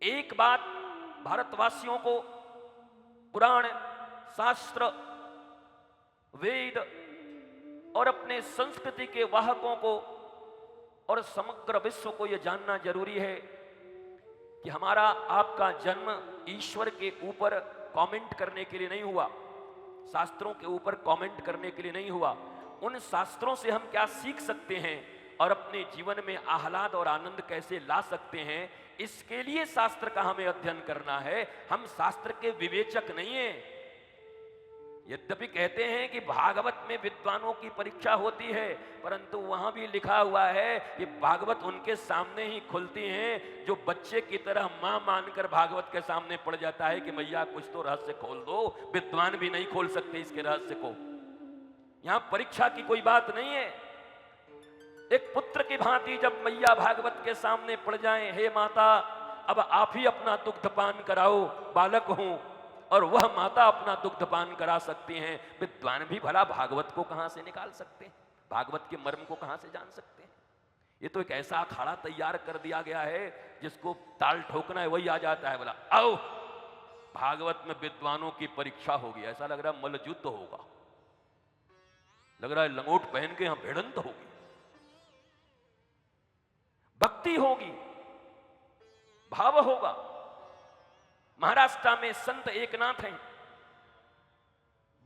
एक बात भारतवासियों को पुराण, शास्त्र, वेद और अपने संस्कृति के वाहकों को और समग्र विश्व को यह जानना जरूरी है कि हमारा आपका जन्म ईश्वर के ऊपर कमेंट करने के लिए नहीं हुआ, शास्त्रों के ऊपर कमेंट करने के लिए नहीं हुआ। उन शास्त्रों से हम क्या सीख सकते हैं और अपने जीवन में आह्लाद और आनंद कैसे ला सकते हैं, इसके लिए शास्त्र का हमें अध्ययन करना है। हम शास्त्र के विवेचक नहीं हैं। यद्यपि कहते हैं कि भागवत में विद्वानों की परीक्षा होती है, परंतु वहां भी लिखा हुआ है कि भागवत उनके सामने ही खुलती हैं जो बच्चे की तरह मां मानकर भागवत के सामने पड़ जाता है कि मैया कुछ तो रहस्य खोल दो। विद्वान भी नहीं खोल सकते इसके रहस्य को। यहां परीक्षा की कोई बात नहीं है। एक पुत्र की भांति जब मैया भागवत के सामने पड़ जाएं, हे माता अब आप ही अपना दुग्धपान कराओ, बालक हूं, और वह माता अपना दुग्धपान करा सकती हैं। विद्वान भी भला भागवत को कहां से निकाल सकते हैं, भागवत के मर्म को कहां से जान सकते हैं। ये तो एक ऐसा अखाड़ा तैयार कर दिया गया है जिसको ताल ठोकना है वही आ जाता है। बोला आओ भागवत में विद्वानों की परीक्षा होगी। ऐसा लग रहा है मल्लयुद्ध होगा, लग रहा है लंगोट पहन के यहां भिड़ंत होगी, भक्ति होगी, भाव होगा। महाराष्ट्र में संत एकनाथ हैं,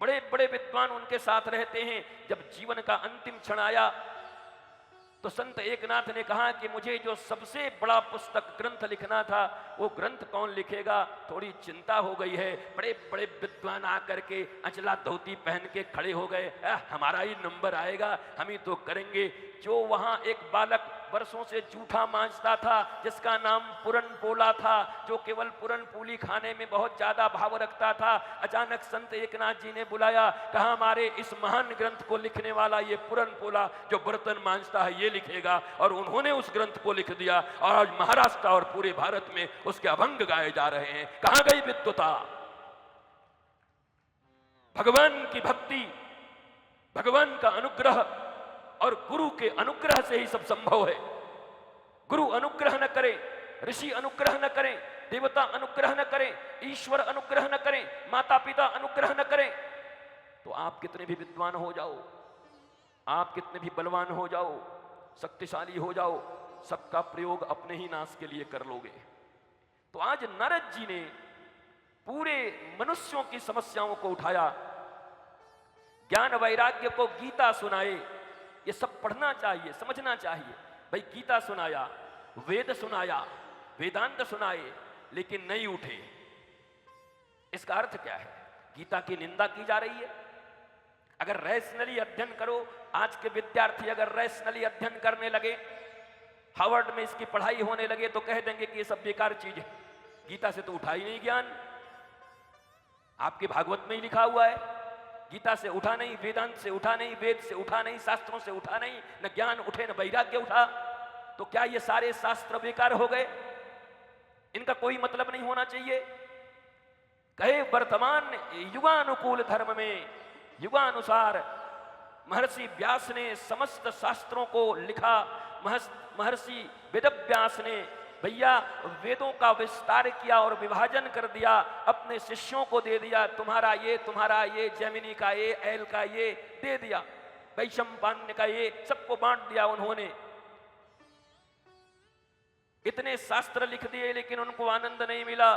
बड़े बड़े विद्वान उनके साथ रहते हैं। जब जीवन का अंतिम क्षण आया तो संत एकनाथ ने कहा कि मुझे जो सबसे बड़ा पुस्तक ग्रंथ लिखना था वो ग्रंथ कौन लिखेगा, थोड़ी चिंता हो गई है। बड़े बड़े विद्वान आकर के अचला धोती पहन के खड़े हो गए, हमारा ही नंबर आएगा, हम ही तो करेंगे। जो वहां एक बालक वर्षों से जूठा मांझता था, जिसका नाम पूरन पोला था, जो केवल पूरन पूली खाने में बहुत ज्यादा भाव रखता था, अचानक संत एकनाथ जी ने बुलाया, कहा हमारे इस महान ग्रंथ को लिखने वाला ये पूरन पोला जो बर्तन मांझता है ये लिखेगा। और उन्होंने उस ग्रंथ को लिख दिया और आज महाराष्ट्र और पूरे भारत में उसके अभंग गाए जा रहे हैं। कहां गई विद्वता? भगवान की भक्ति, भगवान का अनुग्रह और गुरु के अनुग्रह से ही सब संभव है। गुरु अनुग्रह न करे, ऋषि अनुग्रह न करें, देवता अनुग्रह न करें, ईश्वर अनुग्रह न करें, माता पिता अनुग्रह न करें, तो आप कितने भी विद्वान हो जाओ, आप कितने भी बलवान हो जाओ, शक्तिशाली हो जाओ, सबका प्रयोग अपने ही नाश के लिए कर लोगे। तो आज नारद जी ने पूरे मनुष्यों की समस्याओं को उठाया, ज्ञान वैराग्य को गीता सुनाए। ये सब पढ़ना चाहिए, समझना चाहिए। भाई गीता सुनाया, वेद सुनाया, वेदांत सुनाए, लेकिन नहीं उठे। इसका अर्थ क्या है? गीता की निंदा की जा रही है। अगर रैशनली अध्ययन करो, आज के विद्यार्थी अगर रैशनली अध्ययन करने लगे, हार्वर्ड में इसकी पढ़ाई होने लगे, तो कह देंगे कि ये सब बेकार चीज है, गीता से तो उठा ही नहीं ज्ञान। आपके भागवत में ही लिखा हुआ है, गीता से उठा नहीं, वेदांत से उठा नहीं, वेद से उठा नहीं, शास्त्रों से उठा नहीं, न ज्ञान उठे न वैराग्य उठा। तो क्या ये सारे शास्त्र बेकार हो गए? इनका कोई मतलब नहीं होना चाहिए। कहे वर्तमान युगानुकूल धर्म में युगानुसार महर्षि व्यास ने समस्त शास्त्रों को लिखा। महर्षि वेदव्यास ने भैया वेदों का विस्तार किया और विभाजन कर दिया, अपने शिष्यों को दे दिया, तुम्हारा ये, जैमिनी का ये, एल का ये दे दिया, वैशंपायन का ये, सबको बांट दिया उन्होंने। इतने शास्त्र लिख दिए लेकिन उनको आनंद नहीं मिला।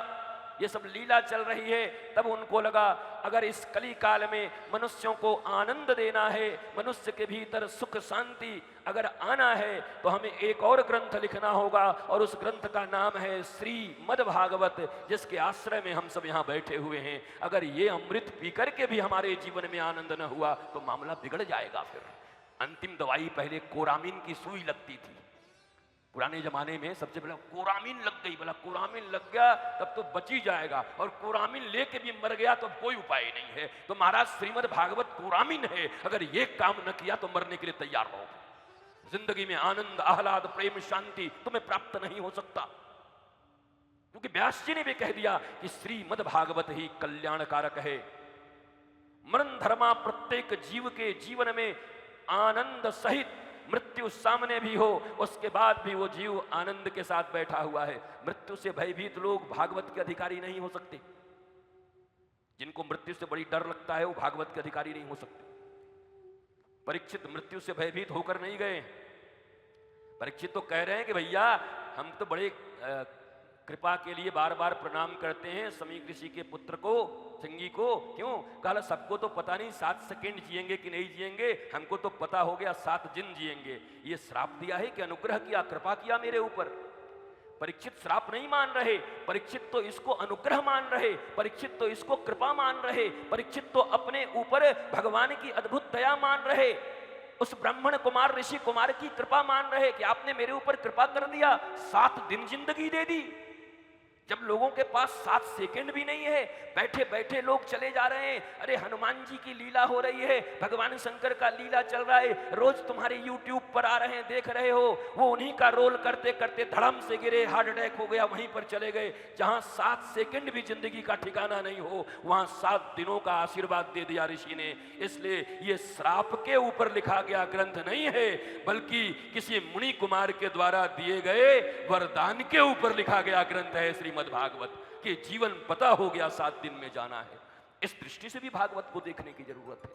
ये सब लीला चल रही है। तब उनको लगा अगर इस कली काल में मनुष्यों को आनंद देना है, मनुष्य के भीतर सुख शांति अगर आना है, तो हमें एक और ग्रंथ लिखना होगा, और उस ग्रंथ का नाम है श्रीमद् भागवत, जिसके आश्रय में हम सब यहाँ बैठे हुए हैं। अगर ये अमृत पी करके भी हमारे जीवन में आनंद न हुआ तो मामला बिगड़ जाएगा। फिर अंतिम दवाई पहले कोरामीन की सुई लगती थी। पुराने जमाने में सबसे पहले कोरामीन लग गई, बोला कोरामीन लग गया तब तो बच ही जाएगा, और कोरामीन लेके भी मर गया तो कोई उपाय नहीं है। तो महाराज श्रीमद् भागवत कोरामीन है, अगर ये काम न किया तो मरने के लिए तैयार रहो। जिंदगी में आनंद, आह्लाद, प्रेम, शांति तुम्हें प्राप्त नहीं हो सकता, क्योंकि व्यास जी ने भी कह दिया कि श्रीमद् भागवत ही कल्याणकारक है। मरण धर्मा प्रत्येक जीव के जीवन में आनंद सहित मृत्यु सामने भी हो उसके बाद भी वो जीव आनंद के साथ बैठा हुआ है। मृत्यु से भयभीत लोग भागवत के अधिकारी नहीं हो सकते। जिनको मृत्यु से बड़ी डर लगता है वो भागवत के अधिकारी नहीं हो सकते। परीक्षित मृत्यु से भयभीत होकर नहीं गए। परीक्षित तो कह रहे हैं कि भैया हम तो बड़े कृपा के लिए बार बार प्रणाम करते हैं समीक ऋषि के पुत्र को, सिंगी को। क्यों? कहा सबको तो पता नहीं 7 सेकंड जिएंगे कि नहीं जिएंगे, हमको तो पता हो गया 7 दिन जिएंगे। ये श्राप दिया है कि अनुग्रह किया, कृपा किया मेरे ऊपर? परीक्षित श्राप नहीं मान रहे, परीक्षित तो इसको अनुग्रह मान रहे, परीक्षित तो इसको कृपा मान रहे, परीक्षित तो अपने ऊपर भगवान की अद्भुत दया मान रहे, उस ब्राह्मण कुमार ऋषि कुमार की कृपा मान रहे कि आपने मेरे ऊपर कृपा कर दिया, 7 दिन जिंदगी दे दी। जब लोगों के पास 7 सेकंड भी नहीं है, बैठे बैठे लोग चले जा रहे हैं। अरे हनुमान जी की लीला हो रही है, भगवान शंकर का लीला चल रहा है, रोज तुम्हारे YouTube पर आ रहे हैं, देख रहे हो। वो उन्हीं का रोल करते करते धड़म से गिरे, हार्ट अटैक हो गया, वहीं पर चले गए। जहां 7 सेकंड भी जिंदगी का ठिकाना नहीं हो, वहां 7 दिनों का आशीर्वाद दे दिया ऋषि ने। इसलिए ये श्राप के ऊपर लिखा गया ग्रंथ नहीं है, बल्कि किसी मुनि कुमार के द्वारा दिए गए वरदान के ऊपर लिखा गया ग्रंथ है श्रीमद् भागवत। कि जीवन पता हो गया 7 दिन में जाना है। इस दृष्टि से भी भागवत को देखने की जरूरत है।